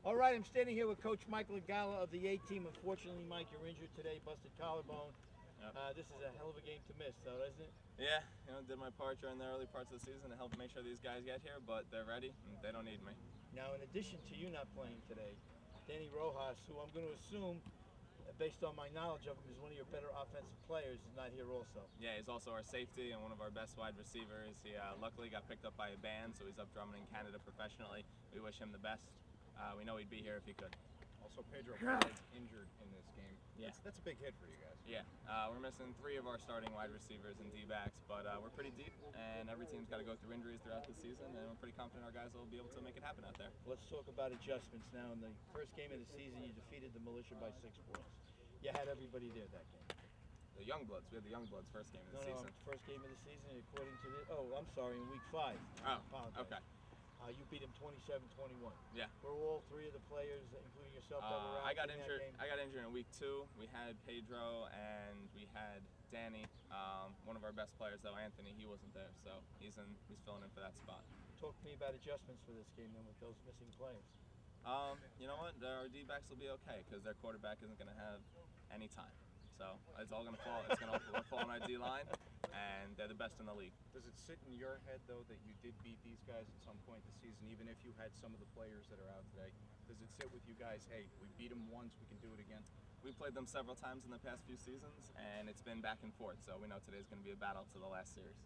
All right, I'm standing here with Coach Mike Legala of the A team. Unfortunately, Mike, you're injured today, busted collarbone. Yep. This is a hell of a game to miss, though, isn't it? Yeah, did my part during the early parts of the season to help make sure these guys get here, but they're ready and they don't need me. Now, in addition to you not playing today, Danny Rojas, who I'm going to assume, based on my knowledge of him, is one of your better offensive players, is not here also. Yeah, he's also our safety and one of our best wide receivers. He luckily got picked up by a band, so he's up drumming in Canada professionally. We wish him the best. We know he'd be here if he could. Also, Pedro Floyd's injured in this game. Yeah. That's a big hit for you guys. Yeah, we're missing 3 of our starting wide receivers and D-backs, but we're pretty deep, and every team's got to go through injuries throughout the season, and we're pretty confident our guys will be able to make it happen out there. Let's talk about adjustments now. In the first game of the season, you defeated the Militia by 6 points. You had everybody there that game. The Youngbloods. We had the Youngbloods first game of the season. First game of the season, according to the. Oh, I'm sorry, in week 5. Oh, okay. You beat him 27-21. Yeah. Were all 3 of the players, including yourself, that were out? I got in injured. that game? I got injured in week 2. We had Pedro and we had Danny. One of our best players, though, Anthony, he wasn't there, so he's filling in for that spot. Talk to me about adjustments for this game then with those missing players. You know what? Our D-backs will be okay because their quarterback isn't going to have any time. So it's all going to fall. It's going to fall on our D-line, and they're the best in the league. Does it sit in your head, though, that you did beat these guys at some point this season, even if you had some of the players that are out today? Does it sit with you guys, hey, we beat them once, we can do it again? We played them several times in the past few seasons, and it's been back and forth, so we know today's going to be a battle to the last series.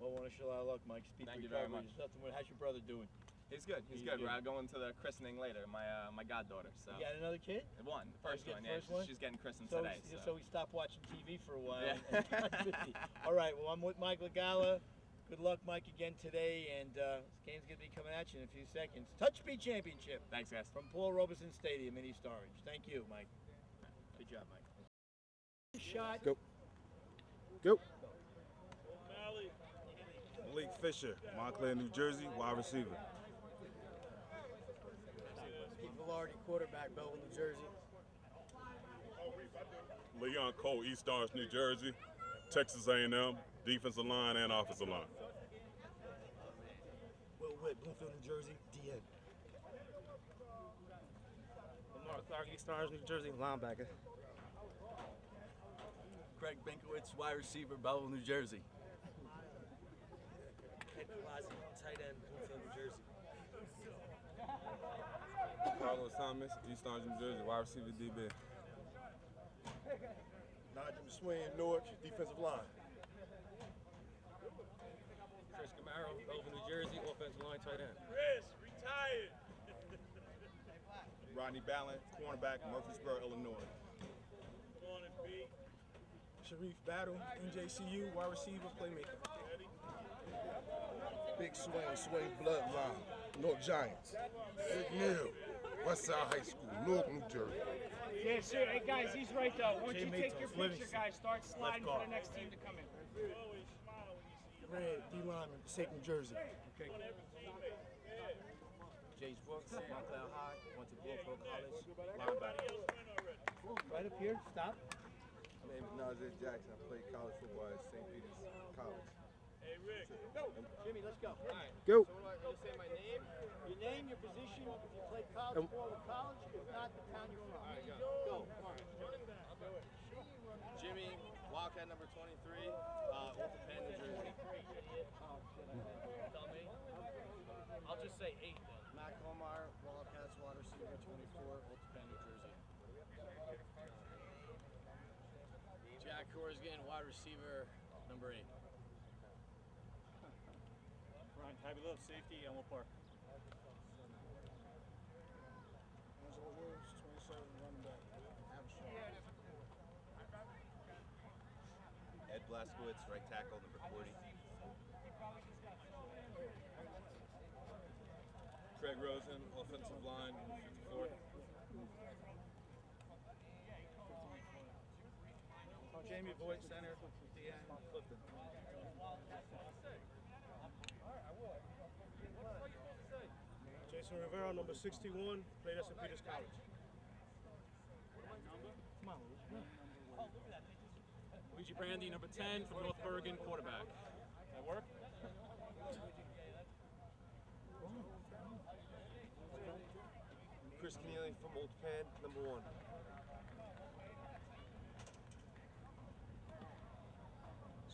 Well, I want to wish you a lot of luck, Mike. Speed Thank you recovery. very much. There's nothing. How's your brother doing? He's good. He's good. We're going to the christening later. My goddaughter. So. You got another kid? One. The first one. Yeah. She's getting christened so today. So we stopped watching TV for a while. Yeah. All right. Well, I'm with Mike Legala. Good luck, Mike, again today. And this game's going to be coming at you in a few seconds. Touch Speed Championship. Thanks, guys. From Paul Robeson Stadium in East Orange. Thank you, Mike. Good job, Mike. Shot. Go. Go. Malik Fisher, Montclair, New Jersey, wide receiver. Keith Velarde, quarterback, Belleville, New Jersey. Leon Cole, East Orange, New Jersey, Texas A&M, defensive line and offensive line. Will Witt, Bloomfield, New Jersey, DN. Lamar Clark, East Orange, New Jersey, linebacker. Craig Binkowitz, wide receiver, Belleville, New Jersey. Ed Palazzi, tight end, Bloomfield, New Jersey. Carlos Thomas, East Orange, New Jersey, wide receiver, DB. Nigel McSwain, Newark, defensive line. Chris Camaro, Belleville, New Jersey, offensive line, tight end. Chris, retired. Rodney Ballin, cornerback, Murfreesboro, Illinois. Come on and beat. Sharif Battle, NJCU, wide receiver, playmaker. Big Swain Bloodline, North Giants. Big Neil, Westside High School, Newark, New Jersey. Yeah, sure. Hey, guys, he's right, though. Once you take your picture, guys, start sliding for the next team to come in. Red, D lineman, Passaic, New Jersey. Okay. Jace Brooks, Montclair High, went to Bloomfield College, linebacker. Right up here, stop. My name is Nazir Jackson. I played college football at St. Peter's College. Hey, Rick. Go. Jimmy, let's go. All right. Go. So what do I say my name? Your name, your position, if you played college football in college, if not, the town you're from. All right, go. All right. I'll do it. Jimmy, Wildcat number 23, Orthoped, New Jersey. Tell me. I'll just say 8 then. Matt Colmeyer, Wildcats, wide receiver, 24, Orthoped, New Jersey. Jack Korsgan, wide receiver, number 8. Ryan Tabula, safety, Elmo Park. Angelo Williams, 27, running back. Ed Blaskowitz, right tackle, number 40. Craig Rosen, offensive line, 54. Jamie Boyd, center, DN, Clifton. Jason Rivera, number 61, played at St. Peter's College. Come on, Luigi Brandy, number 10, from North Bergen, quarterback. That work? Stanley from Old Japan, #1.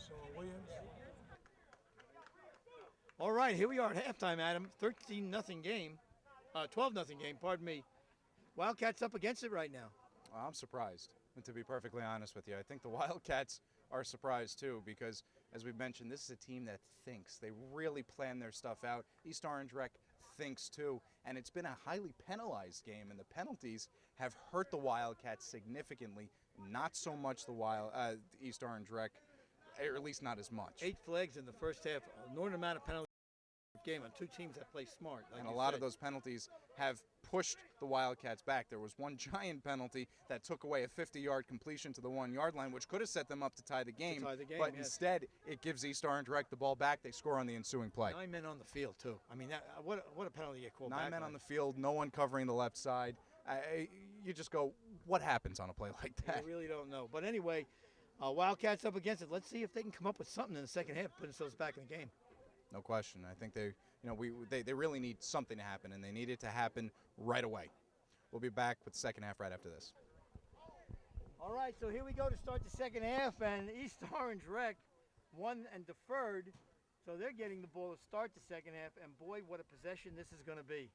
Sean Williams. All right, here we are at halftime, Adam. 13-0 game. 12-0 game, pardon me. Wildcats up against it right now. Well, I'm surprised, to be perfectly honest with you. I think the Wildcats are surprised too because, as we mentioned, this is a team that thinks. They really plan their stuff out. East Orange Rec thinks too, and it's been a highly penalized game, and the penalties have hurt the Wildcats significantly. Not so much the East Orange Rec, or at least not as much. 8 flags in the first half, an enormous amount of penalties game on two teams that play smart. Like and a lot of those penalties have pushed the Wildcats back. There was one giant penalty that took away a 50-yard completion to the 1-yard line, which could have set them up to tie the game. But yes. Instead, it gives East Orange Rec the ball back. They score on the ensuing play. 9 men on the field, too. I mean, what a penalty you called back. 9 men on the field, no one covering the left side. You just go, what happens on a play like that? You really don't know. But anyway, Wildcats up against it. Let's see if they can come up with something in the second half, put themselves back in the game. No question. I think they really need something to happen, and they need it to happen right away. We'll be back with the second half right after this. All right, so here we go to start the second half, and East Orange Rec won and deferred, so they're getting the ball to start the second half, and boy, what a possession this is going to be.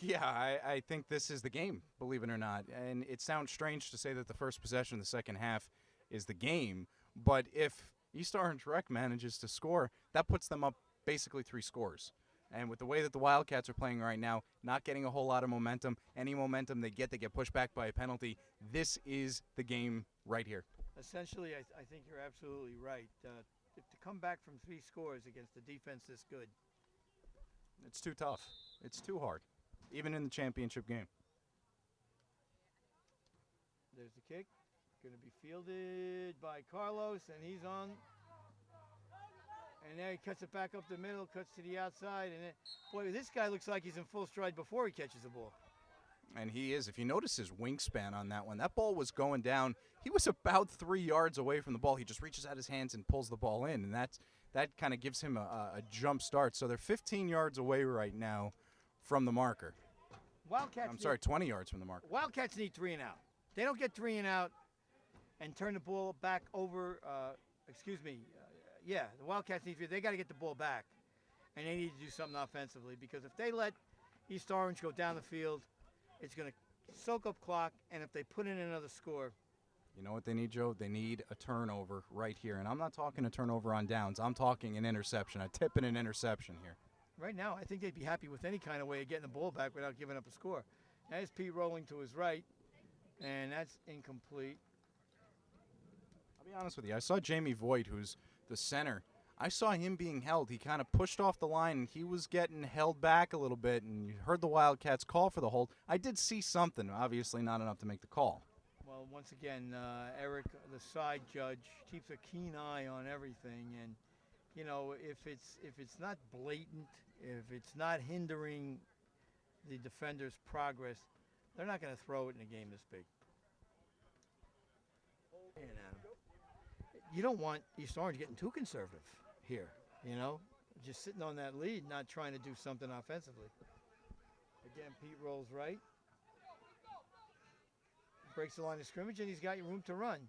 Yeah, I think this is the game, believe it or not. And it sounds strange to say that the first possession of the second half is the game, but if East Orange Rec manages to score, that puts them up basically 3 scores. And with the way that the Wildcats are playing right now, not getting a whole lot of momentum, any momentum they get pushed back by a penalty. This is the game right here. Essentially, I think you're absolutely right. To come back from 3 scores against the defense this good. It's too tough. It's too hard, even in the championship game. There's the kick. Going to be fielded by Carlos, and he's on. And there he cuts it back up the middle, cuts to the outside. And boy, this guy looks like he's in full stride before he catches the ball. And he is. If you notice his wingspan on that one, that ball was going down. He was about 3 yards away from the ball. He just reaches out his hands and pulls the ball in, and that kind of gives him a jump start. So they're 15 yards away right now from the marker. 20 yards from the marker. Wildcats need 3 and out. They don't get 3 and out and turn the ball back over. The Wildcats need 3. They got to get the ball back, and they need to do something offensively because if they let East Orange go down the field, it's going to soak up clock, and if they put in another score. You know what they need, Joe? They need a turnover right here. And I'm not talking a turnover on downs. I'm talking an interception, a tip and an interception here. Right now, I think they'd be happy with any kind of way of getting the ball back without giving up a score. There's Pete rolling to his right, and that's incomplete. I'll be honest with you. I saw Jamie Voigt, who's the center. I saw him being held. He kind of pushed off the line, and he was getting held back a little bit, and you heard the Wildcats call for the hold. I did see something, obviously not enough to make the call. Well, once again, Eric, the side judge, keeps a keen eye on everything, and you know, if it's not blatant, if it's not hindering the defender's progress, they're not going to throw it in a game this big. You don't want East Orange getting too conservative here, you know, just sitting on that lead, not trying to do something offensively. Again, Pete rolls right. Breaks the line of scrimmage, and he's got room to run.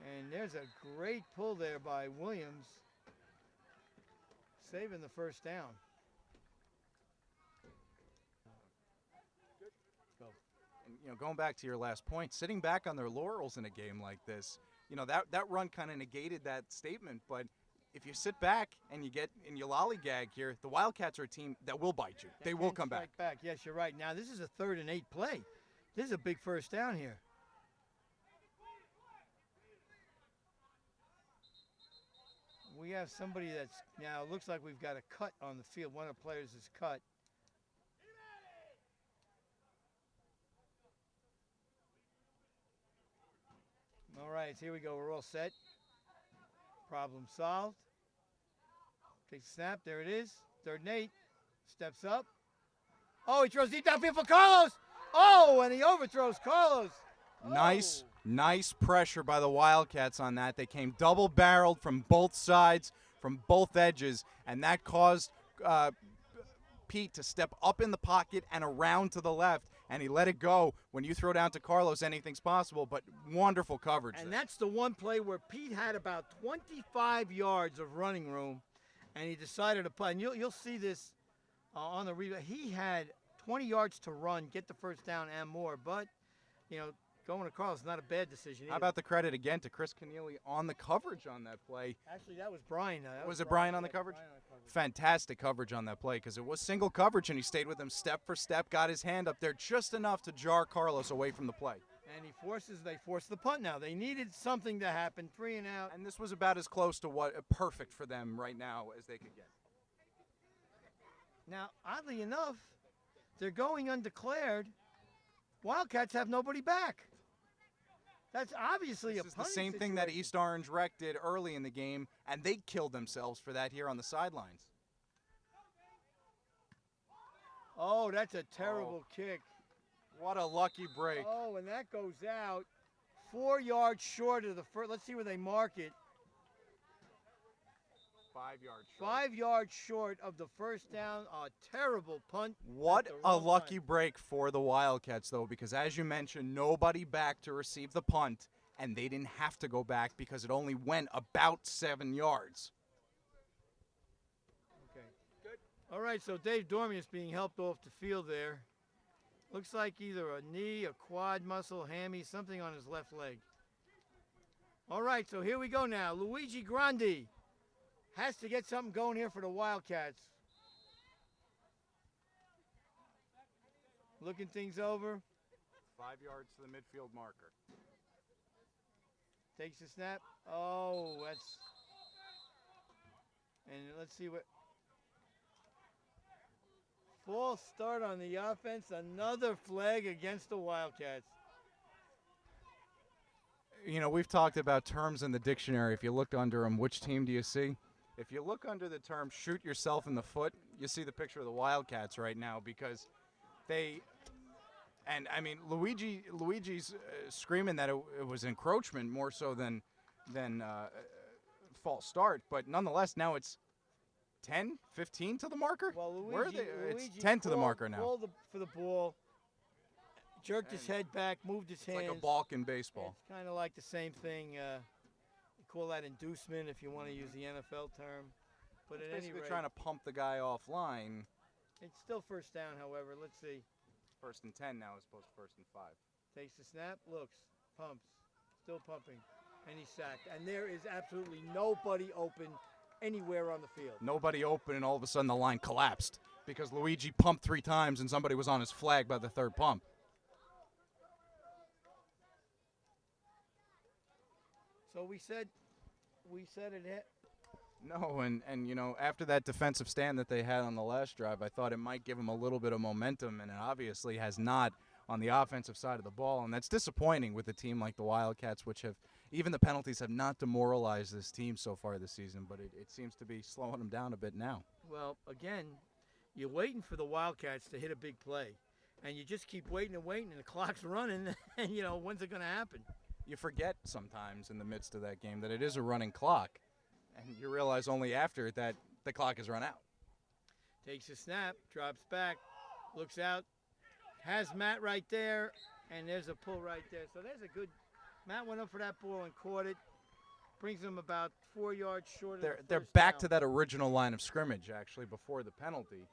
And there's a great pull there by Williams, saving the first down. Go. And, you know, going back to your last point, sitting back on their laurels in a game like this, you know, that run kind of negated that statement. But if you sit back and you lollygag here, the Wildcats are a team that will bite you. They will come back. Yes, you're right. Now this is a 3rd and 8 play. This is a big first down here. We have somebody that's now looks like we've got a cut on the field. One of the players is cut. All right, here we go. We're all set. Problem solved. Takes a snap. There it is. 3rd and 8. Steps up. Oh, he throws deep downfield for Carlos. Oh, and he overthrows Carlos. Nice pressure by the Wildcats on that. They came double-barreled from both sides, from both edges, and that caused Pete to step up in the pocket and around to the left, and he let it go. When you throw down to Carlos, anything's possible, but wonderful coverage And there. that's the one play where Pete had about 25 yards of running room, and he decided to punt. And you'll see this on the replay. He had 20 yards to run, get the first down and more, but, going to Carlos is not a bad decision either. How about the credit again to Chris Keneally on the coverage on that play? Actually, that was Brian. Was it Brian on the coverage? Brian on the coverage. Fantastic coverage on that play because it was single coverage, and he stayed with him step for step, got his hand up there just enough to jar Carlos away from the play. And they force the punt now. They needed something to happen, 3 and out. And this was about as close to what perfect for them right now as they could get. Now, oddly enough, they're going undeclared. Wildcats have nobody back. That's obviously This a is the punting same thing that situation. East Orange Rec did early in the game, and they killed themselves for that here on the sidelines. Oh, that's a terrible kick. What a lucky break. Oh, and that goes out 4 yards short of the first. Let's see where they mark it. 5 yards short. 5 yards short of the first down. A terrible punt. What at the a wrong lucky time. break for the Wildcats, though, because as you mentioned, nobody back to receive the punt, and they didn't have to go back because it only went about 7 yards. Okay. Good. All right, so Dave Dormius being helped off the field there. Looks like either a knee, a quad muscle, hammy, something on his left leg. All right, so here we go now. Luigi Grandi has to get something going here for the Wildcats. Looking things over. 5 yards to the midfield marker. Takes the snap. Oh, that's... And let's see what... False start on the offense. Another flag against the Wildcats. You know, we've talked about terms in the dictionary. If you look under them, which team do you see? If you look under the term shoot yourself in the foot, you see the picture of the Wildcats right now because they... And, I mean, Luigi's screaming that it was encroachment more so than false start. But nonetheless, now it's 10, 15 to the marker? Well, Where are they? It's Luigi 10 to the marker now. Called for the ball, jerked his head back, moved his It's hands. like a balk in baseball. It's kind of like the same thing. You call that inducement if you want to use the NFL term. But at any Basically rate, trying to pump the guy offline. it's still first down, however. Let's see. First and 10 now as opposed to first and 5. Takes the snap, looks, pumps, still pumping, and he's sacked. And there is absolutely nobody open anywhere on the field. Nobody open, and all of a sudden the line collapsed because Luigi pumped 3 times and somebody was on his flag by the third pump. So we said it hit. No, and you know, after that defensive stand that they had on the last drive, I thought it might give them a little bit of momentum, and it obviously has not on the offensive side of the ball, and that's disappointing with a team like the Wildcats, which have, even the penalties have not demoralized this team so far this season, but it seems to be slowing them down a bit now. Well, again, you're waiting for the Wildcats to hit a big play, and you just keep waiting and waiting, and the clock's running, and, when's it going to happen? You forget sometimes in the midst of that game that it is a running clock, and you realize only after that the clock has run out. Takes a snap, drops back, looks out, has Matt right there, and there's a pull right there. So there's a good, Matt went up for that ball and caught it. Brings them about 4 yards short of They're the first back down. to that original line of scrimmage, actually, before the penalty.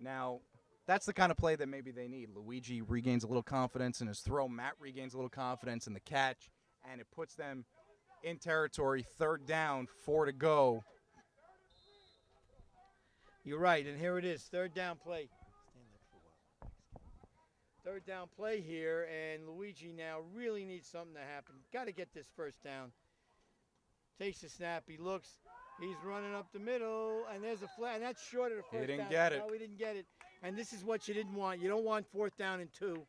Now, that's the kind of play that maybe they need. Luigi regains a little confidence in his throw. Matt regains a little confidence in the catch, and it puts them in territory, 3rd down, 4 to go. You're right, and here it is, 3rd down play. Stand there for a while. 3rd down play here, and Luigi now really needs something to happen. Got to get this first down. Takes the snap, he looks, he's running up the middle, and there's a flag, and that's short of the first down. He didn't get it. No, he didn't get it. And this is what you didn't want. You don't want 4th down and 2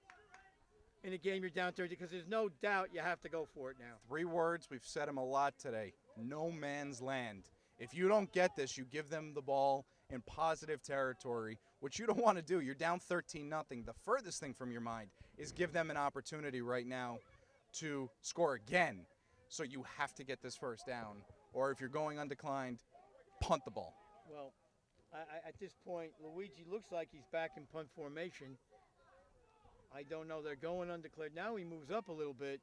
in a game you're down 30, because there's no doubt you have to go for it now. 3 words, we've said them a lot today. No man's land. If you don't get this, you give them the ball in positive territory, which you don't want to do. You're down 13-0. The furthest thing from your mind is give them an opportunity right now to score again. So you have to get this first down. Or if you're going undeclined, punt the ball. Well, At this point, Luigi looks like he's back in punt formation. I don't know. They're going undeclared. Now he moves up a little bit.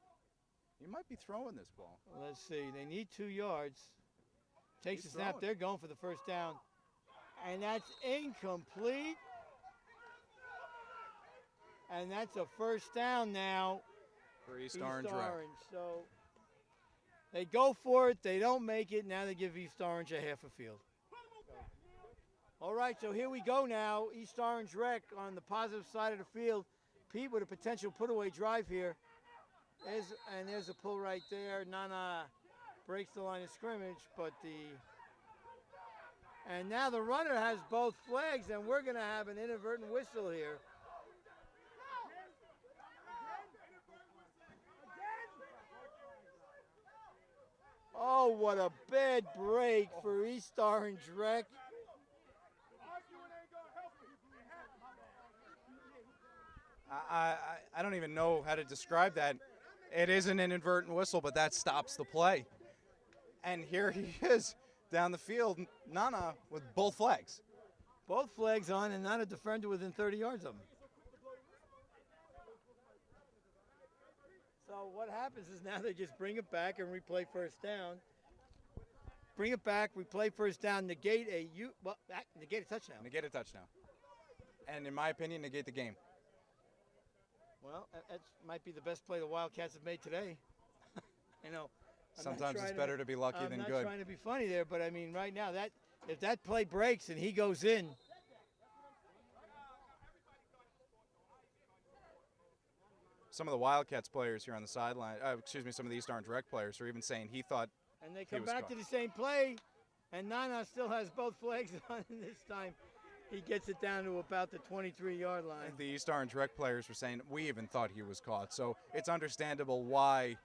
He might be throwing this ball. Let's see. They need 2 yards. Takes the snap. Throwing. They're going for the first down. And that's incomplete. And that's a first down now. For East Orange Rec. So they go for it. They don't make it. Now they give East Orange a half a field. All right, so here we go now. East Orange Rec on the positive side of the field. Pete with a potential put-away drive here. There's a pull right there. Nana breaks the line of scrimmage, and now the runner has both flags, and we're going to have an inadvertent whistle here. Oh, what a bad break for East Orange Rec. I don't even know how to describe that. It is an inadvertent whistle, but that stops the play. And here he is down the field, Nana with both flags. Both flags on and not a defender within 30 yards of him. So what happens is now they just bring it back and replay first down. Bring it back, replay first down, negate a touchdown. Negate a touchdown. And in my opinion, negate the game. Well, that might be the best play the Wildcats have made today. I know. Sometimes it's better to be lucky than good. I'm not trying to be funny there, but I mean, right now, if that play breaks and he goes in, some of the Wildcats players here on the sideline, some of the East Orange Rec players are even saying he thought and they come back to the same play, and Nana still has both flags on this time. He gets it down to about the 23-yard line. The East Orange Rec players were saying we even thought he was caught. So it's understandable why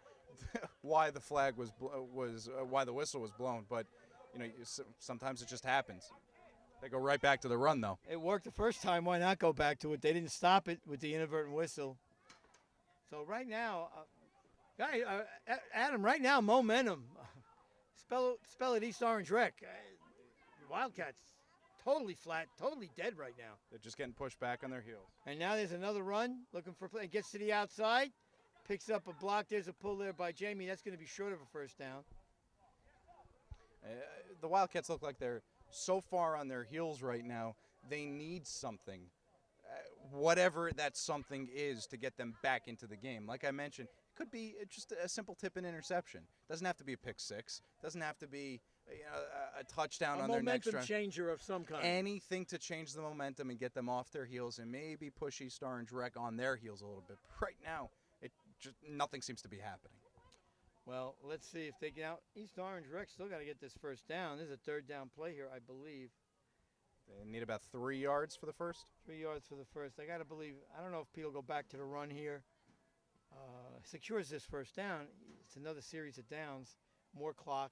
the flag why the whistle was blown. But sometimes it just happens. They go right back to the run, though. It worked the first time. Why not go back to it? They didn't stop it with the inadvertent whistle. So right now, Adam, right now, momentum. Spell it East Orange Rec. Wildcats. Totally flat, totally dead right now. They're just getting pushed back on their heels. And now there's another run, looking for play. Gets to the outside, picks up a block. There's a pull there by Jamie. That's going to be short of a first down. The Wildcats look like they're so far on their heels right now. They need something, whatever that something is, to get them back into the game. Like I mentioned, it could be just a simple tip and interception. Doesn't have to be a pick six. Doesn't have to be a touchdown on their next drive. A momentum changer of some kind. Anything to change the momentum and get them off their heels and maybe push East Orange Rec on their heels a little bit. Right now, nothing seems to be happening. Well, let's see if they get out. East Orange Rec still got to get this first down. This is a third down play here, I believe. They need about 3 yards for the first. 3 yards for the first. I got to believe. I don't know if Pete will go back to the run here. Secures this first down. It's another series of downs. More clock.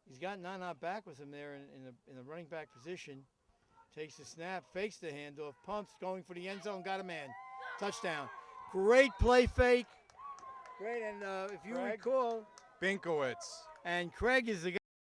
He's got Nana back with him there in the running back position. Takes the snap, fakes the handoff, pumps, going for the end zone, got a man. Touchdown. Great play fake. Great, and if you recall. Binkowitz. And Craig is the guy.